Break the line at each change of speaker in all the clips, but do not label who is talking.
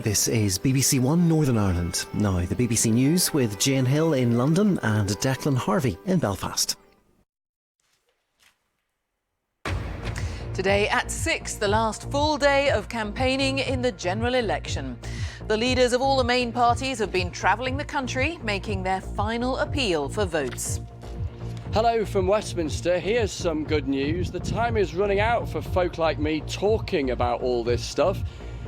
This is BBC One Northern Ireland. Now the BBC News with Jane Hill in London and Declan Harvey in Belfast.
Today at 6, the last full day of campaigning in the general election. The leaders of all the main parties have been travelling the country, making their final appeal for votes.
Hello from Westminster. Here's some good news. The time is running out for folk like me talking about all this stuff.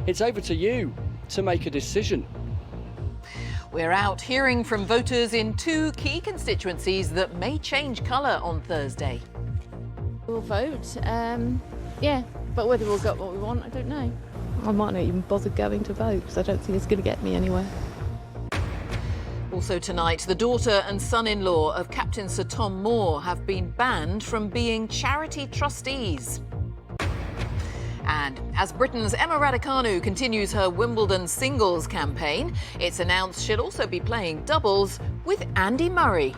It's over to you to make a decision.
We're out hearing from voters in two key constituencies that may change colour on Thursday.
We'll vote, yeah, but whether we'll get what we want, I don't know. I might not even bother going to vote because I don't think it's going to get me anywhere.
Also tonight, the daughter and son-in-law of Captain Sir Tom Moore have been banned from being charity trustees. And as Britain's Emma Raducanu continues her Wimbledon singles campaign, it's announced she'll also be playing doubles with Andy Murray.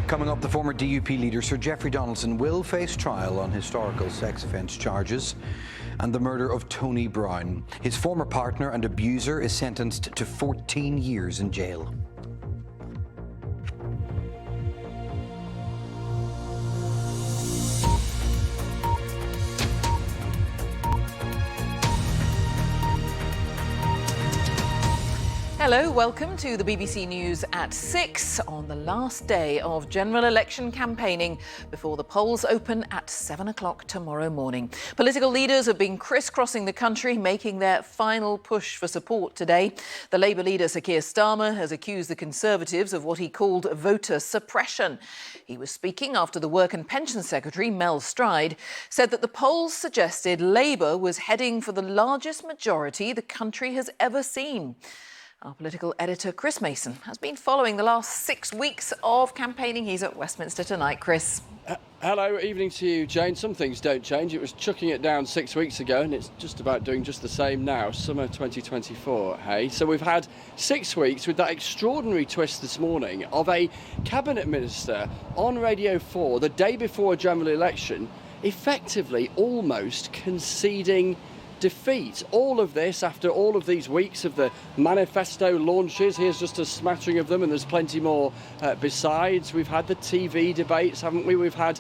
Coming up, the former DUP leader Sir Geoffrey Donaldson will face trial on historical sex offence charges and the murder of Tony Brown. His former partner and abuser is sentenced to 14 years in jail.
Hello, welcome to the BBC News at 6 on the last day of general election campaigning before the polls open at 7 o'clock tomorrow morning. Political leaders have been crisscrossing the country, making their final push for support today. The Labour leader, Sir Keir Starmer, has accused the Conservatives of what he called voter suppression. He was speaking after the Work and Pensions Secretary, Mel Stride, said that the polls suggested Labour was heading for the largest majority the country has ever seen. Our political editor, Chris Mason, has been following the last 6 weeks of campaigning. He's at Westminster tonight. Chris.
Hello, evening to you, Jane. Some things don't change. It was chucking it down 6 weeks ago, and it's just about doing just the same now. Summer 2024, hey? So we've had 6 weeks with that extraordinary twist this morning of a cabinet minister on Radio 4 the day before a general election, effectively almost conceding defeat. All of this after all of these weeks of the manifesto launches. Here's just a smattering of them, and there's plenty more besides. We've had the TV debates, haven't we? We've had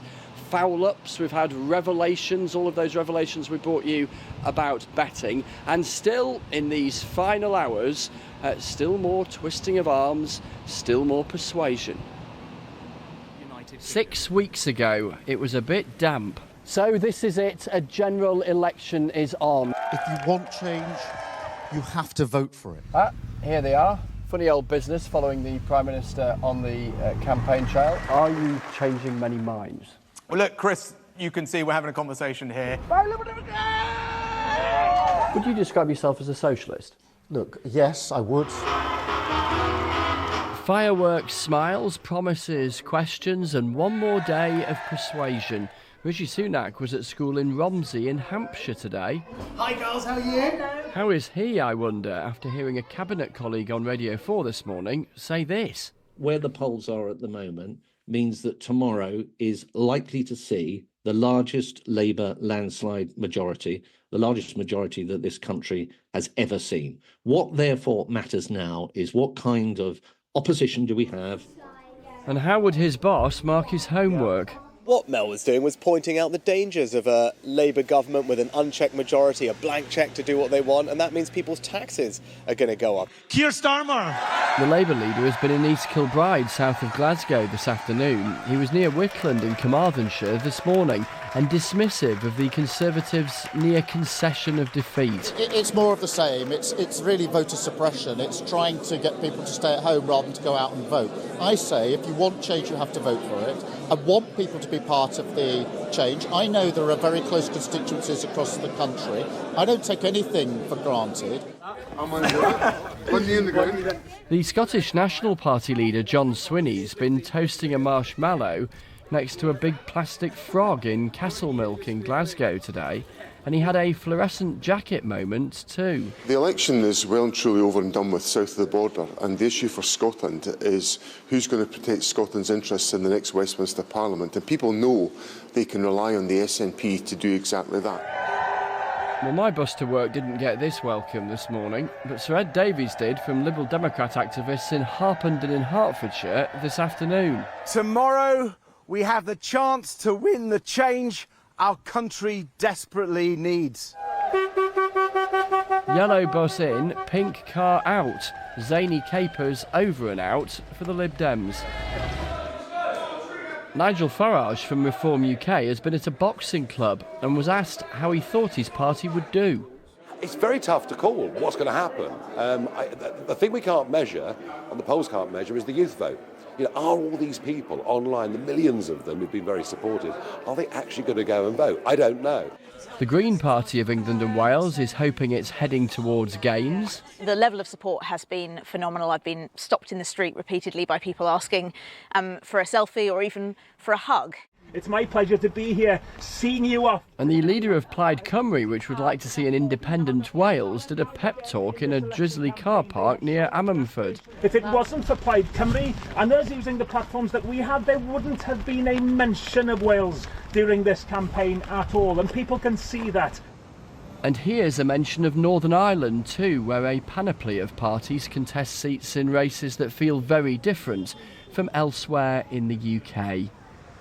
foul-ups, we've had revelations, all of those revelations we brought you about betting, and still in these final hours, still more twisting of arms, still more persuasion. 6 weeks ago, it was a bit damp. So this is it, a general election is on.
If you want change, you have to vote for it.
Here they are. Funny old business following the Prime Minister on the campaign trail. Are you changing many minds?
Well, look, Chris, you can see we're having a conversation here.
Would you describe yourself as a socialist?
Look, yes, I would.
Fireworks, smiles, promises, questions, and one more day of persuasion. Rishi Sunak was at school in Romsey in Hampshire today.
Hi, girls, how are you? Hello.
How is he, I wonder, after hearing a cabinet colleague on Radio 4 this morning say this?
Where the polls are at the moment means that tomorrow is likely to see the largest Labour landslide majority, the largest majority that this country has ever seen. What therefore matters now is what kind of opposition do we have?
And how would his boss mark his homework?
What Mel was doing was pointing out the dangers of a Labour government with an unchecked majority, a blank cheque to do what they want, and that means people's taxes are going to go up.
Keir Starmer!
The Labour leader has been in East Kilbride, south of Glasgow, this afternoon. He was near Wickland in Carmarthenshire this morning and dismissive of the Conservatives' near concession of defeat.
It's more of the same. It's really voter suppression. It's trying to get people to stay at home rather than to go out and vote. I say if you want change, you have to vote for it. I want people to be part of the change. I know there are very close constituencies across the country. I don't take anything for granted.
The Scottish National Party leader John Swinney's been toasting a marshmallow next to a big plastic frog in Castlemilk in Glasgow today, and he had a fluorescent jacket moment too.
The election is well and truly over and done with south of the border, and the issue for Scotland is who's going to protect Scotland's interests in the next Westminster Parliament, and people know they can rely on the SNP to do exactly that.
Well, my bus to work didn't get this welcome this morning, but Sir Ed Davies did, from Liberal Democrat activists in Harpenden in Hertfordshire this afternoon.
Tomorrow we have the chance to win the change our country desperately needs.
Yellow bus in, pink car out. Zany capers over and out for the Lib Dems. Nigel Farage from Reform UK has been at a boxing club and was asked how he thought his party would do.
It's very tough to call what's going to happen. The thing we can't measure, and the polls can't measure, is the youth vote. You know, are all these people online, the millions of them who've been very supportive, are they actually going to go and vote? I don't know.
The Green Party of England and Wales is hoping it's heading towards gains.
The level of support has been phenomenal. I've been stopped in the street repeatedly by people asking for a selfie or even for a hug.
It's my pleasure to be here, seeing you off.
And the leader of Plaid Cymru, which would like to see an independent Wales, did a pep talk in a drizzly car park near Ammanford.
If it wasn't for Plaid Cymru and us using the platforms that we have, there wouldn't have been a mention of Wales during this campaign at all, and people can see that.
And here's a mention of Northern Ireland too, where a panoply of parties contest seats in races that feel very different from elsewhere in the UK.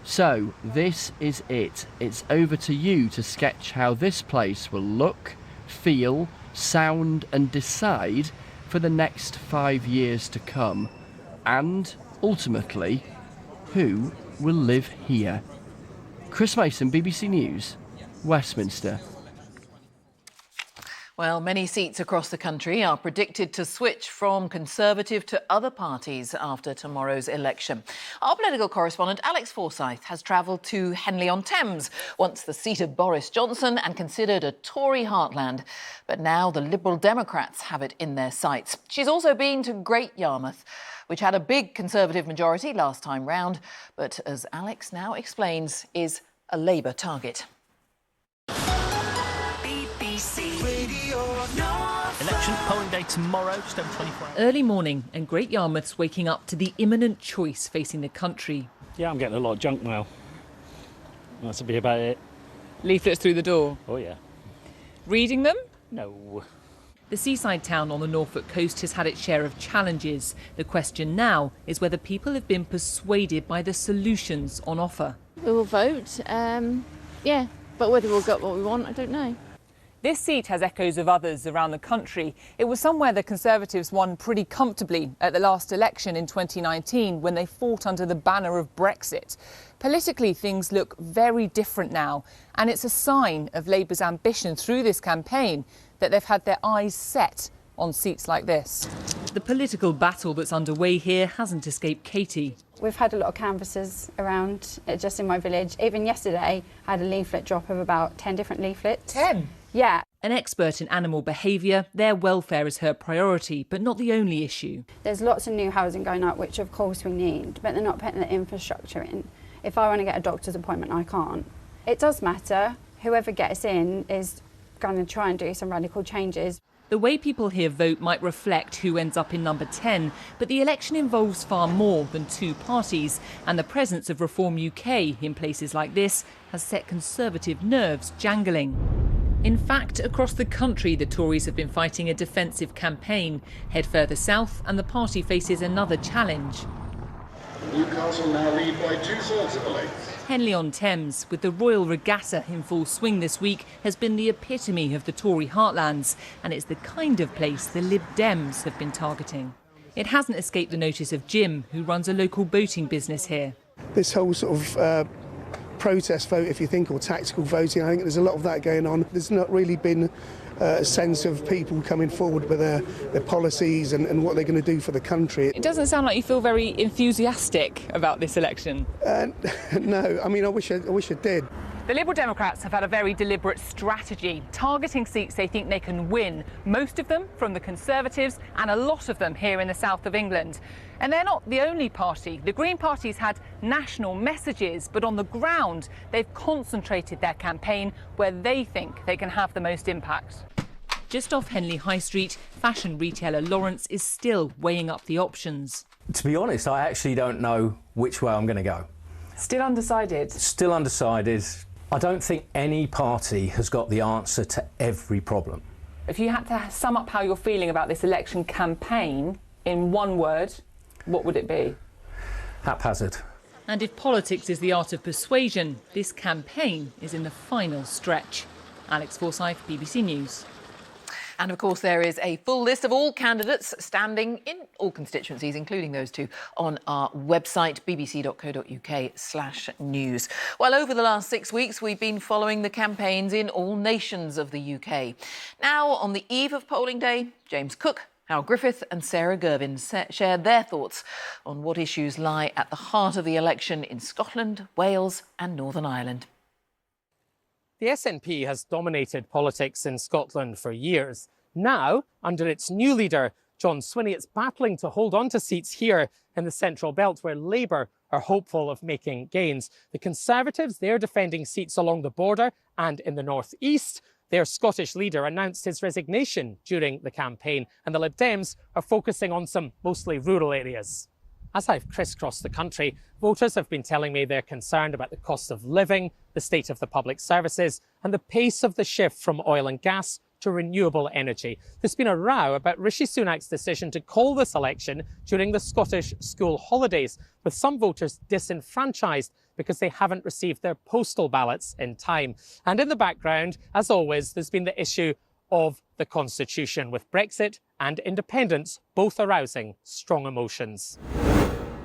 So, this is it. It's over to you to sketch how this place will look, feel, sound and decide for the next 5 years to come. And, ultimately, who will live here? Chris Mason, BBC News, Westminster.
Well, many seats across the country are predicted to switch from Conservative to other parties after tomorrow's election. Our political correspondent Alex Forsyth has travelled to Henley-on-Thames, once the seat of Boris Johnson and considered a Tory heartland. But now the Liberal Democrats have it in their sights. She's also been to Great Yarmouth, which had a big Conservative majority last time round, but as Alex now explains, is a Labour target.
Election polling day tomorrow, just over 24 hours.
Early morning and Great Yarmouth's waking up to the imminent choice facing the country.
Yeah, I'm getting a lot of junk mail. That'll be about it.
Leaflets through the door?
Oh, yeah.
Reading them?
No.
The seaside town on the Norfolk coast has had its share of challenges. The question now is whether people have been persuaded by the solutions on offer.
We will vote, yeah, but whether we'll get what we want, I don't know.
This seat has echoes of others around the country. It was somewhere the Conservatives won pretty comfortably at the last election in 2019 when they fought under the banner of Brexit. Politically, things look very different now, and it's a sign of Labour's ambition through this campaign that they've had their eyes set on seats like this.
The political battle that's underway here hasn't escaped Katie.
We've had a lot of canvassers around just in my village. Even yesterday, I had a leaflet drop of about 10 different leaflets.
10?
Yeah.
An expert in animal behaviour, their welfare is her priority, but not the only issue.
There's lots of new housing going up, which of course we need, but they're not putting the infrastructure in. If I want to get a doctor's appointment, I can't. It does matter. Whoever gets in is going to try and do some radical changes.
The way people here vote might reflect who ends up in number 10, but the election involves far more than two parties, and the presence of Reform UK in places like this has set Conservative nerves jangling. In fact, across the country, the Tories have been fighting a defensive campaign. Head further south and the party faces another challenge.
Newcastle now lead by 2/3 of the length.
Henley-on-Thames, with the Royal Regatta in full swing this week, has been the epitome of the Tory heartlands, and it's the kind of place the Lib Dems have been targeting. It hasn't escaped the notice of Jim, who runs a local boating business here.
This whole sort of protest vote, if you think, or tactical voting, I think there's a lot of that going on. There's not really been a sense of people coming forward with their policies and what they're going to do for the country.
It doesn't sound like you feel very enthusiastic about this election.
No, I mean, I wish I did.
The Liberal Democrats have had a very deliberate strategy, targeting seats they think they can win, most of them from the Conservatives and a lot of them here in the south of England. And they're not the only party. The Green Party's had national messages, but on the ground, they've concentrated their campaign where they think they can have the most impact.
Just off Henley High Street, fashion retailer Lawrence is still weighing up the options.
To be honest, I actually don't know which way I'm going to go.
Still undecided?
Still undecided.
I don't think any party has got the answer to every problem.
If you had to sum up how you're feeling about this election campaign in one word, what would it be?
Haphazard.
And if politics is the art of persuasion, this campaign is in the final stretch. Alex Forsyth, BBC News.
And of course, there is a full list of all candidates standing in all constituencies, including those two, on our website, bbc.co.uk/news. Well, over the last 6 weeks, we've been following the campaigns in all nations of the UK. Now, on the eve of polling day, James Cook, Hal Griffith and Sarah Gervin shared their thoughts on what issues lie at the heart of the election in Scotland, Wales and Northern Ireland.
The SNP has dominated politics in Scotland for years. Now, under its new leader, John Swinney, it's battling to hold on to seats here in the Central Belt, where Labour are hopeful of making gains. The Conservatives, they're defending seats along the border and in the North East. Their Scottish leader announced his resignation during the campaign, and the Lib Dems are focusing on some mostly rural areas. As I've crisscrossed the country, voters have been telling me they're concerned about the cost of living, the state of the public services, and the pace of the shift from oil and gas to renewable energy. There's been a row about Rishi Sunak's decision to call this election during the Scottish school holidays, with some voters disenfranchised because they haven't received their postal ballots in time. And in the background, as always, there's been the issue of the Constitution, with Brexit and independence both arousing strong emotions.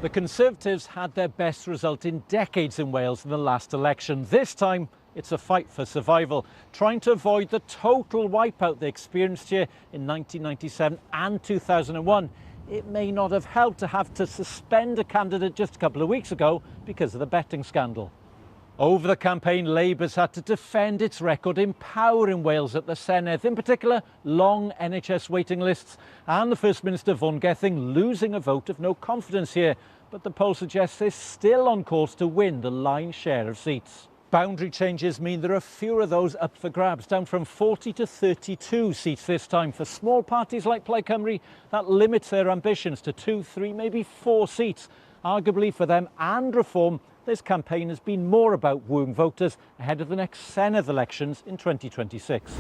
The Conservatives had their best result in decades in Wales in the last election. This time, it's a fight for survival, trying to avoid the total wipeout they experienced here in 1997 and 2001. It may not have helped to have to suspend a candidate just a couple of weeks ago because of the betting scandal. Over the campaign, Labour's had to defend its record in power in Wales at the Senedd, in particular long NHS waiting lists and the First Minister Vaughan Gething losing a vote of no confidence here. But the poll suggests they're still on course to win the lion's share of seats. Boundary changes mean there are fewer of those up for grabs, down from 40 to 32 seats this time. For small parties like Plaid Cymru, that limits their ambitions to 2, 3, maybe 4 seats. Arguably for them and Reform, this campaign has been more about wooing voters ahead of the next Senedd elections in 2026.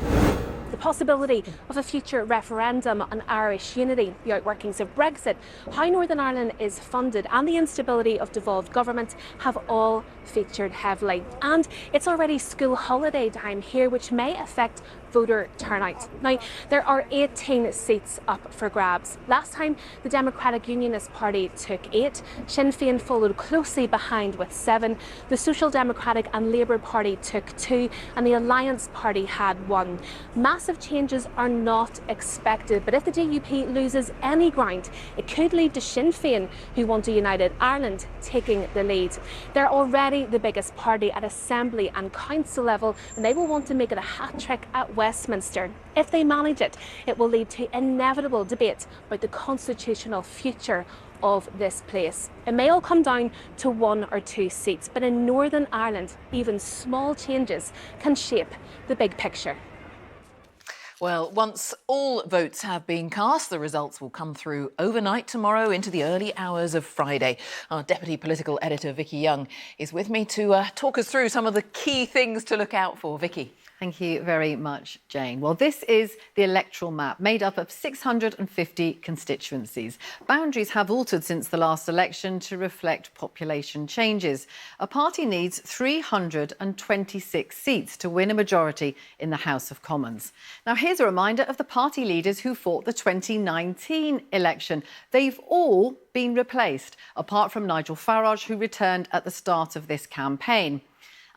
The possibility of a future referendum on Irish unity, the outworkings of Brexit, how Northern Ireland is funded and the instability of devolved government have all featured heavily. And it's already school holiday time here, which may affect voter turnout. Now, there are 18 seats up for grabs. Last time, the Democratic Unionist Party took 8. Sinn Féin followed closely behind with 7. The Social Democratic and Labour Party took 2, and the Alliance Party had 1. Massive changes are not expected, but if the DUP loses any ground, it could lead to Sinn Féin, who want a united Ireland, taking the lead. They're already the biggest party at Assembly and Council level, and they will want to make it a hat-trick at Westminster. If they manage it, it will lead to inevitable debate about the constitutional future of this place. It may all come down to 1 or 2 seats, but in Northern Ireland, even small changes can shape the big picture.
Well, once all votes have been cast, the results will come through overnight tomorrow into the early hours of Friday. Our Deputy Political Editor, Vicky Young, is with me to talk us through some of the key things to look out for. Vicky.
Thank you very much, Jane. Well, this is the electoral map made up of 650 constituencies. Boundaries have altered since the last election to reflect population changes. A party needs 326 seats to win a majority in the House of Commons. Now, here's a reminder of the party leaders who fought the 2019 election. They've all been replaced, apart from Nigel Farage, who returned at the start of this campaign.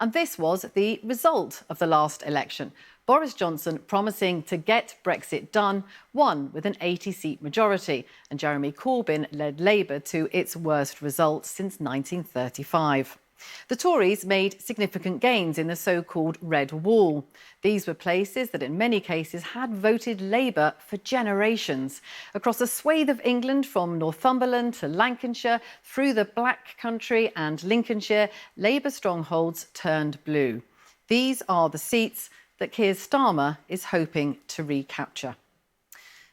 And this was the result of the last election. Boris Johnson promising to get Brexit done, won with an 80-seat majority, and Jeremy Corbyn led Labour to its worst result since 1935. The Tories made significant gains in the so-called Red Wall. These were places that in many cases had voted Labour for generations. Across a swathe of England, from Northumberland to Lancashire, through the Black Country and Lincolnshire, Labour strongholds turned blue. These are the seats that Keir Starmer is hoping to recapture.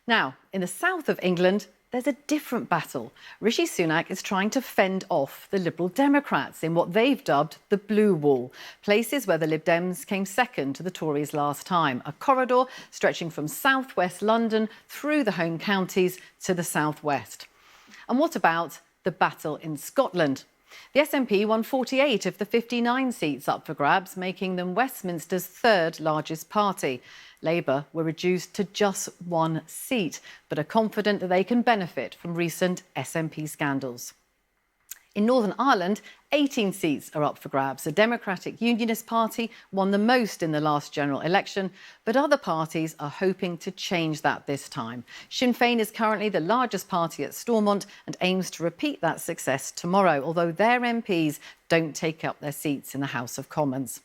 Now, in the south of England, there's a different battle. Rishi Sunak is trying to fend off the Liberal Democrats in what they've dubbed the Blue Wall, places where the Lib Dems came second to the Tories last time, a corridor stretching from southwest London through the home counties to the southwest. And what about the battle in Scotland? The SNP won 48 of the 59 seats up for grabs, making them Westminster's third largest party. Labour were reduced to just one seat, but are confident that they can benefit from recent SNP scandals. In Northern Ireland, 18 seats are up for grabs. The Democratic Unionist Party won the most in the last general election, but other parties are hoping to change that this time. Sinn Féin is currently the largest party at Stormont and aims to repeat that success tomorrow, although their MPs don't take up their seats in the House of Commons.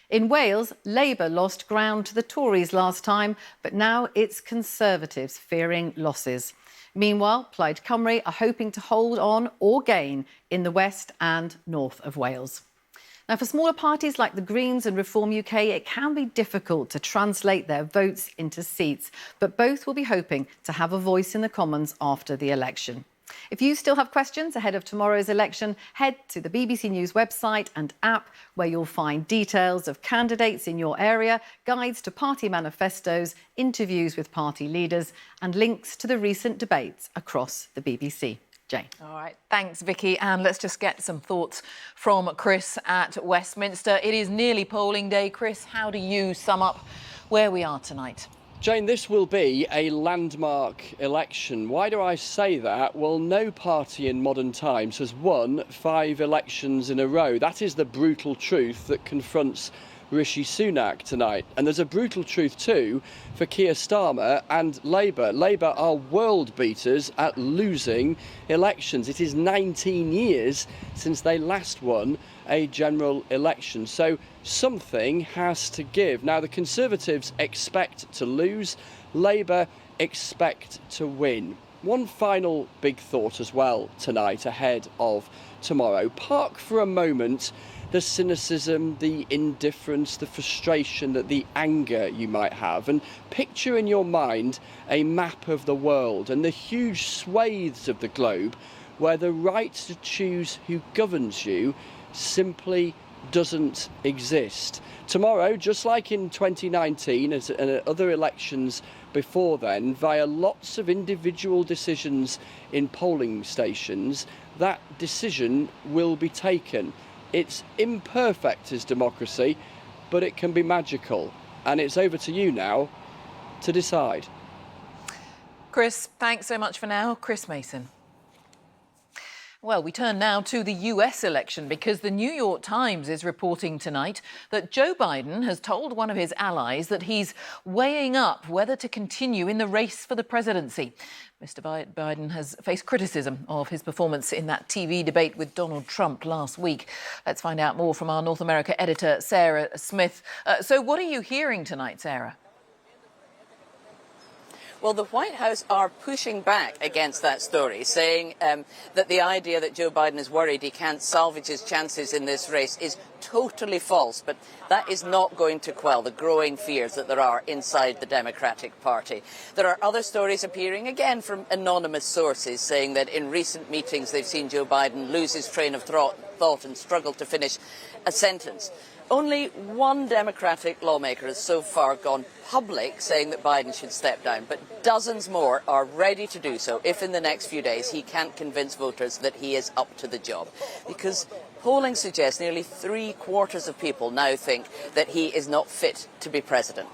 In Wales, Labour lost ground to the Tories last time, but now it's Conservatives fearing losses. Meanwhile, Plaid Cymru are hoping to hold on or gain in the west and north of Wales. Now, for smaller parties like the Greens and Reform UK, it can be difficult to translate their votes into seats, but both will be hoping to have a voice in the Commons after the election. If you still have questions ahead of tomorrow's election, head to the BBC News website and app, where you'll find details of candidates in your area, guides to party manifestos, interviews with party leaders, and links to the recent debates across the BBC. Jane.
All right, thanks, Vicky. And let's just get some thoughts from Chris at Westminster. It is nearly polling day. Chris, how do you sum up where we are tonight?
Jane, this will be a landmark election. Why do I say that? Well, no party in modern times has won 5 elections in a row. That is the brutal truth that confronts Rishi Sunak tonight. And there's a brutal truth too for Keir Starmer and Labour. Labour are world beaters at losing elections. It is 19 years since they last won a general election. So something has to give. Now, the Conservatives expect to lose. Labour expect to win. One final big thought as well tonight ahead of tomorrow. Park for a moment the cynicism, the indifference, the frustration, the anger you might have, and picture in your mind a map of the world and the huge swathes of the globe where the right to choose who governs you simply doesn't exist. Tomorrow, just like in 2019 and other elections before then, via lots of individual decisions in polling stations, that decision will be taken. It's imperfect as democracy, but it can be magical. And it's over to you now to decide.
Chris, thanks so much for now. Chris Mason. Well, we turn now to the US election because the New York Times is reporting tonight that Joe Biden has told one of his allies that he's weighing up whether to continue in the race for the presidency. Mr. Biden has faced criticism of his performance in that TV debate with Donald Trump last week. Let's find out more from our North America editor, Sarah Smith. So what are you hearing tonight, Sarah?
Well, the White House are pushing back against that story, saying that the idea that Joe Biden is worried he can't salvage his chances in this race is totally false. But that is not going to quell the growing fears that there are inside the Democratic Party. There are other stories appearing, again, from anonymous sources, saying that in recent meetings they've seen Joe Biden lose his train of thought and struggle to finish a sentence. Only one Democratic lawmaker has so far gone public saying that Biden should step down, but dozens more are ready to do so if in the next few days he can't convince voters that he is up to the job. Because polling suggests nearly 3/4 of people now think that he is not fit to be president.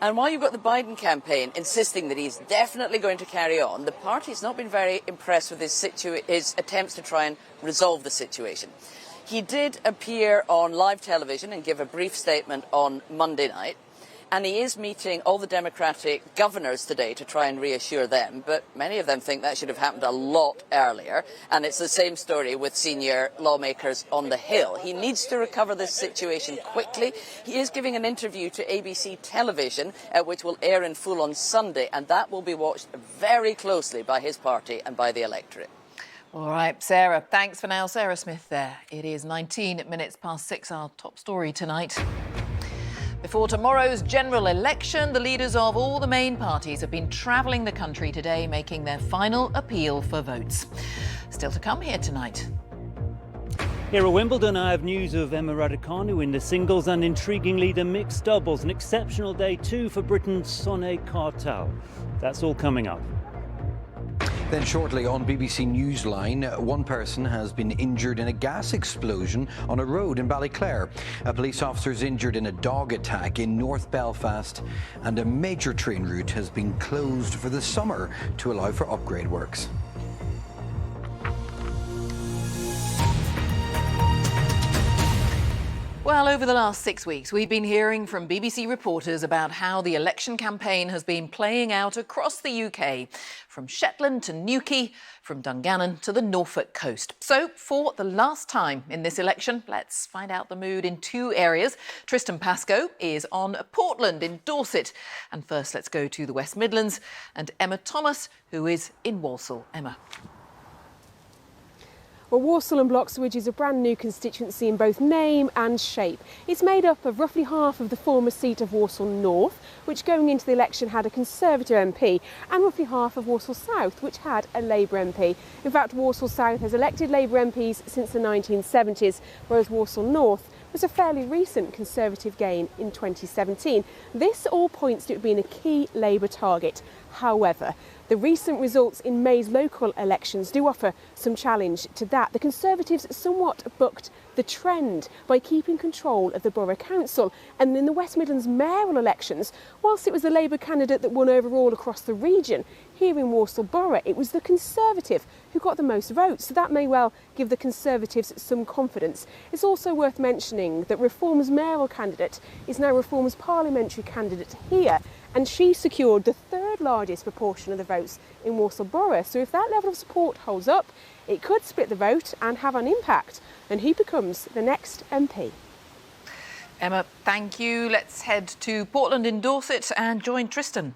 And while you've got the Biden campaign insisting that he's definitely going to carry on, the party's not been very impressed with his attempts to try and resolve the situation. He did appear on live television and give a brief statement on Monday night, and he is meeting all the Democratic governors today to try and reassure them, but many of them think that should have happened a lot earlier, and it's the same story with senior lawmakers on the Hill. He needs to recover this situation quickly. He is giving an interview to ABC television, which will air in full on Sunday, and that will be watched very closely by his party and by the electorate.
All right, Sarah, thanks for now. Sarah Smith there. It is 19 minutes past 6, our top story tonight. Before tomorrow's general election, the leaders of all the main parties have been travelling the country today, making their final appeal for votes. Still to come here tonight.
Here at Wimbledon, I have news of Emma Raducanu in the singles and intriguingly the mixed doubles. An exceptional day too for Britain's Sonny Cartel. That's all coming up.
Then shortly on BBC Newsline, one person has been injured in a gas explosion on a road in Ballyclare. A police officer is injured in a dog attack in North Belfast, and a major train route has been closed for the summer to allow for upgrade works.
Well, over the last 6 weeks, we've been hearing from BBC reporters about how the election campaign has been playing out across the UK, from Shetland to Newquay, from Dungannon to the Norfolk coast. So, for the last time in this election, let's find out the mood in two areas. Tristan Pascoe is on Portland in Dorset. And first, let's go to the West Midlands and Emma Thomas, who is in Walsall. Emma.
Well, Walsall and Bloxwich is a brand new constituency in both name and shape. It's made up of roughly half of the former seat of Walsall North, which going into the election had a Conservative MP, and roughly half of Walsall South, which had a Labour MP. In fact, Walsall South has elected Labour MPs since the 1970s, whereas Walsall North was a fairly recent Conservative gain in 2017. This all points to it being a key Labour target. However, the recent results in May's local elections do offer some challenge to that. The Conservatives somewhat bucked the trend by keeping control of the Borough Council, and in the West Midlands mayoral elections, whilst it was the Labour candidate that won overall across the region, here in Walsall Borough it was the Conservative who got the most votes, so that may well give the Conservatives some confidence. It's also worth mentioning that Reform's mayoral candidate is now Reform's parliamentary candidate here, and she secured the third largest proportion of the votes in Walsall Borough. So if that level of support holds up, it could split the vote and have an impact on who becomes the next MP.
Emma, thank you. Let's head to Portland in Dorset and join Tristan.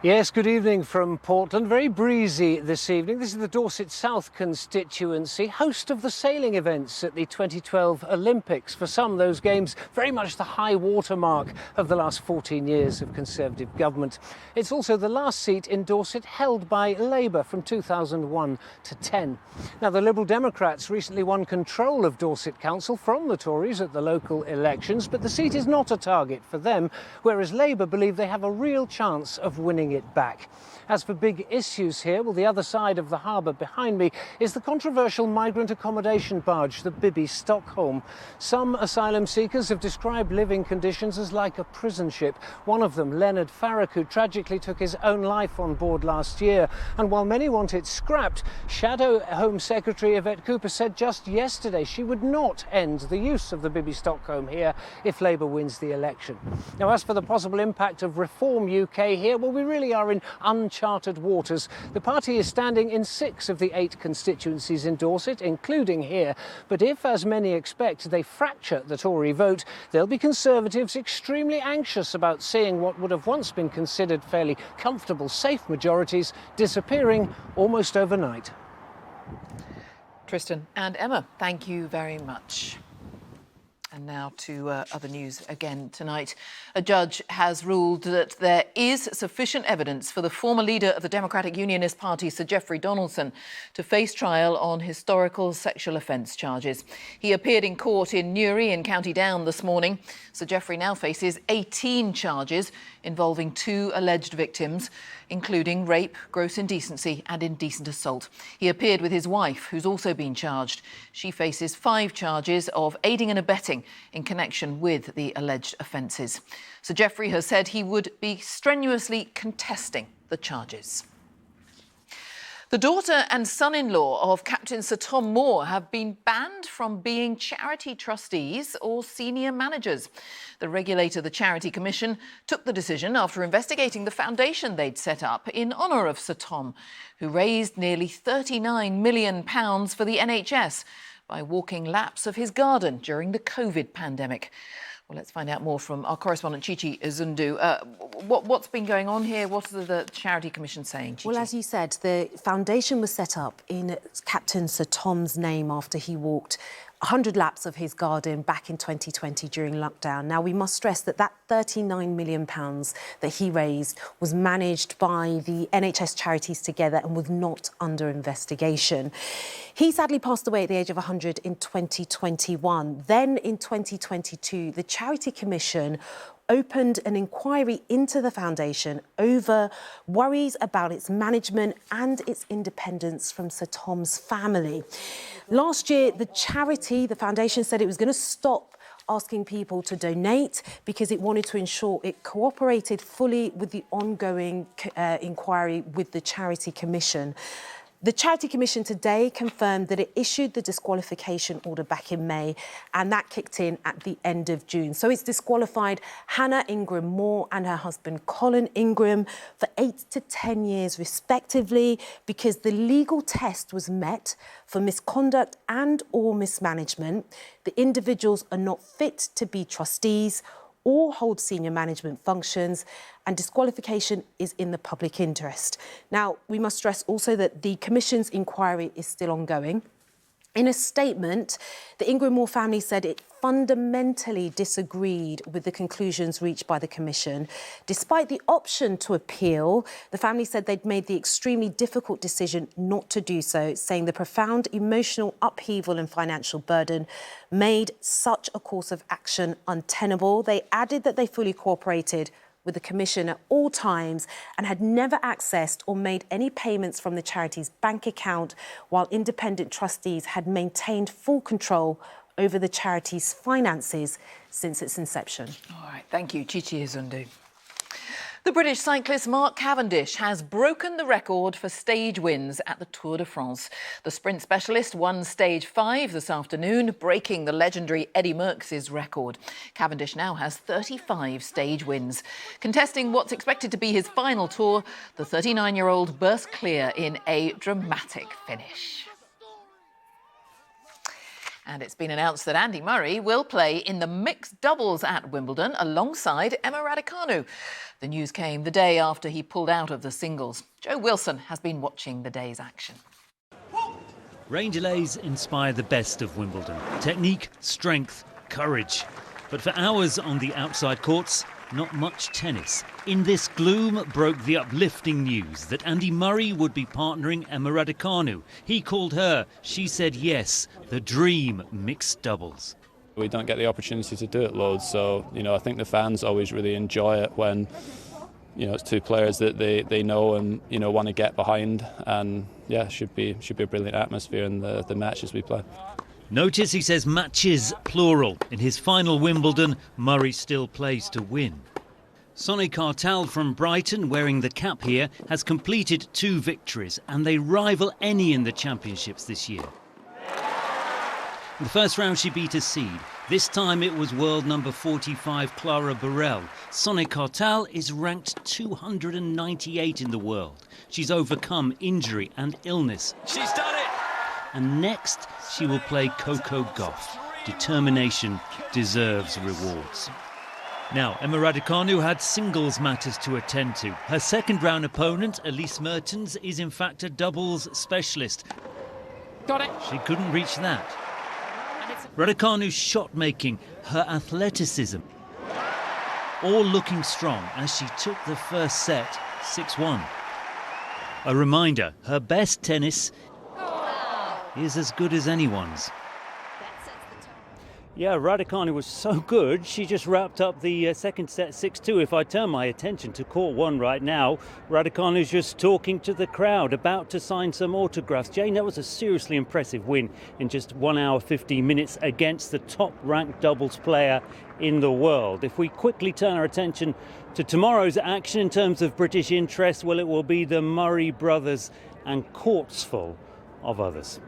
Yes, good evening from Portland. Very breezy this evening. This is the Dorset South constituency, host of the sailing events at the 2012 Olympics. For some, those games very much the high water mark of the last 14 years of Conservative government. It's also the last seat in Dorset held by Labour from 2001 to 10. Now, the Liberal Democrats recently won control of Dorset Council from the Tories at the local elections, but the seat is not a target for them, whereas Labour believe they have a real chance of winning it back. As for big issues here, well, the other side of the harbour behind me is the controversial migrant accommodation barge, the Bibby Stockholm. Some asylum seekers have described living conditions as like a prison ship. One of them, Leonard Farrack, who tragically took his own life on board last year. And while many want it scrapped, Shadow Home Secretary Yvette Cooper said just yesterday she would not end the use of the Bibby Stockholm here if Labour wins the election. Now, as for the possible impact of Reform UK here, well, we really are in uncharted waters. The party is standing in 6 of the 8 constituencies in Dorset, including here. But if, as many expect, they fracture the Tory vote, there'll be Conservatives extremely anxious about seeing what would have once been considered fairly comfortable, safe majorities disappearing almost overnight.
Tristan and Emma, thank you very much. And now to other news again tonight. A judge has ruled that there is sufficient evidence for the former leader of the Democratic Unionist Party, Sir Geoffrey Donaldson, to face trial on historical sexual offence charges. He appeared in court in Newry in County Down this morning. Sir Geoffrey now faces 18 charges involving 2 alleged victims, including rape, gross indecency and indecent assault. He appeared with his wife, who's also been charged. She faces 5 charges of aiding and abetting in connection with the alleged offences. Sir Geoffrey has said he would be strenuously contesting the charges. The daughter and son-in-law of Captain Sir Tom Moore have been banned from being charity trustees or senior managers. The regulator, the Charity Commission, took the decision after investigating the foundation they'd set up in honour of Sir Tom, who raised nearly £39 million for the NHS by walking laps of his garden during the COVID pandemic. Well, let's find out more from our correspondent, Chichi Zundu. What's been going on here? What are the Charity Commission saying, Chichi?
Well, as you said, the foundation was set up in Captain Sir Tom's name after he walked 100 laps of his garden back in 2020 during lockdown. Now, we must stress that that £39 million that he raised was managed by the NHS Charities Together and was not under investigation. He sadly passed away at the age of 100 in 2021. Then in 2022, the Charity Commission opened an inquiry into the foundation over worries about its management and its independence from Sir Tom's family. Last year, the foundation said it was going to stop asking people to donate because it wanted to ensure it cooperated fully with the ongoing inquiry with the Charity Commission. The Charity Commission today confirmed that it issued the disqualification order back in May, and that kicked in at the end of June. So it's disqualified Hannah Ingram Moore and her husband Colin Ingram for 8 to 10 years respectively because the legal test was met for misconduct and or mismanagement. The individuals are not fit to be trustees or hold senior management functions, and disqualification is in the public interest. Now, we must stress also that the Commission's inquiry is still ongoing. In a statement, the Ingram Moore family said it fundamentally disagreed with the conclusions reached by the Commission. Despite the option to appeal, the family said they'd made the extremely difficult decision not to do so, saying the profound emotional upheaval and financial burden made such a course of action untenable. They added that they fully cooperated with the Commission at all times and had never accessed or made any payments from the charity's bank account, while independent trustees had maintained full control over the charity's finances since its inception.
All right, thank you, Chichi Izundu. The British cyclist Mark Cavendish has broken the record for stage wins at the Tour de France. The sprint specialist won stage 5 this afternoon, breaking the legendary Eddie Merckx's record. Cavendish now has 35 stage wins. Contesting what's expected to be his final tour, the 39-year-old burst clear in a dramatic finish. And it's been announced that Andy Murray will play in the mixed doubles at Wimbledon alongside Emma Raducanu. The news came the day after he pulled out of the singles. Joe Wilson has been watching the day's action.
Rain delays inspire the best of Wimbledon. Technique, strength, courage. But for hours on the outside courts, not much tennis. In this gloom broke the uplifting news that Andy Murray would be partnering Emma Raducanu. He called her, she said yes, the dream mixed doubles.
We don't get the opportunity to do it loads, so I think the fans always really enjoy it when it's two players that they know and want to get behind, and yeah, should be a brilliant atmosphere in the matches we play.
Notice he says matches, plural. In his final Wimbledon, Murray still plays to win. Sonny Cartal from Brighton, wearing the cap here, has completed 2 victories, and they rival any in the championships this year. In the first round, she beat a seed. This time it was world number 45 Clara Burrell. Sonny Cartal is ranked 298 in the world. She's overcome injury and illness.
She's done it!
And next, she will play Coco Gauff. Determination deserves rewards. Now, Emma Raducanu had singles matters to attend to. Her second-round opponent, Elise Mertens, is in fact a doubles specialist.
Got it.
She couldn't reach that. Raducanu's shot-making, her athleticism, all looking strong as she took the first set 6-1. A reminder, her best tennis is as good as anyone's.
Yeah, Raducanu was so good, she just wrapped up the second set 6-2. If I turn my attention to court 1 right now, Raducanu's just talking to the crowd, about to sign some autographs. Jane, that was a seriously impressive win in just 1 hour 15 minutes against the top-ranked doubles player in the world. If we quickly turn our attention to tomorrow's action in terms of British interest, well, it will be the Murray brothers and courts full of others.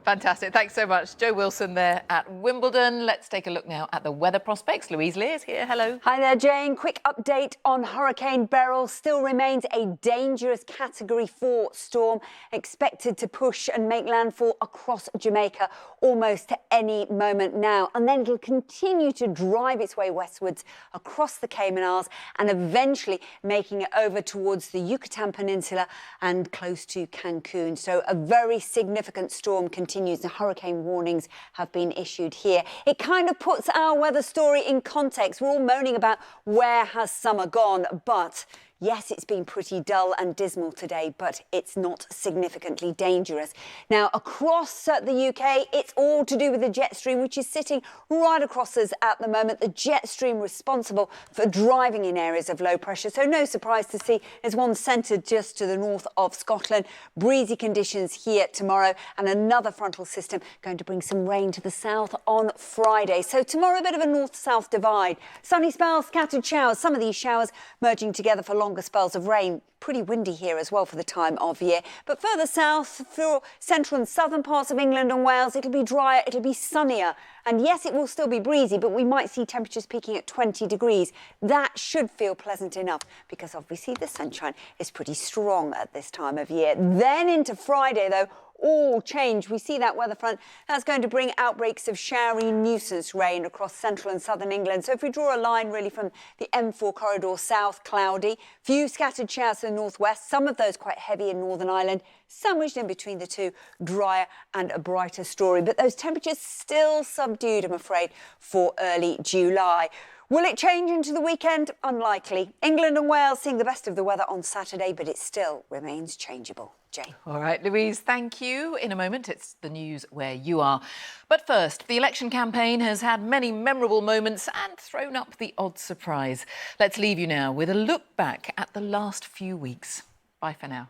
Fantastic. Thanks so much. Joe Wilson there at Wimbledon. Let's take a look now at the weather prospects. Louise Lear is here. Hello.
Hi there, Jane. Quick update on Hurricane Beryl. Still remains a dangerous Category 4 storm expected to push and make landfall across Jamaica almost at any moment now. And then it'll continue to drive its way westwards across the Cayman Islands and eventually making it over towards the Yucatan Peninsula and close to Cancun. So a very significant storm continues continues. The hurricane warnings have been issued here. It kind of puts our weather story in context. We're all moaning about where has summer gone, but yes, it's been pretty dull and dismal today, but it's not significantly dangerous. Now, across the UK, it's all to do with the jet stream, which is sitting right across us at the moment. The jet stream responsible for driving in areas of low pressure. So no surprise to see there's one centred just to the north of Scotland. Breezy conditions here tomorrow, and another frontal system going to bring some rain to the south on Friday. So tomorrow, a bit of a north-south divide. Sunny spells, scattered showers. Some of these showers merging together for longer spells of rain. Pretty windy here as well for the time of year. But further south, for central and southern parts of England and Wales, it'll be drier, it'll be sunnier. And yes, it will still be breezy, but we might see temperatures peaking at 20 degrees. That should feel pleasant enough because obviously the sunshine is pretty strong at this time of year. Then into Friday, though, all change. We see that weather front. That's going to bring outbreaks of showery nuisance rain across central and southern England. So if we draw a line really from the M4 corridor south, cloudy, few scattered showers to the northwest, some of those quite heavy in Northern Ireland, sandwiched in between the two, drier and a brighter story. But those temperatures still subdued, I'm afraid, for early July. Will it change into the weekend? Unlikely. England and Wales seeing the best of the weather on Saturday, but it still remains changeable. Jane.
All right, Louise, thank you. In a moment, it's the news where you are. But first, the election campaign has had many memorable moments and thrown up the odd surprise. Let's leave you now with a look back at the last few weeks. Bye for now.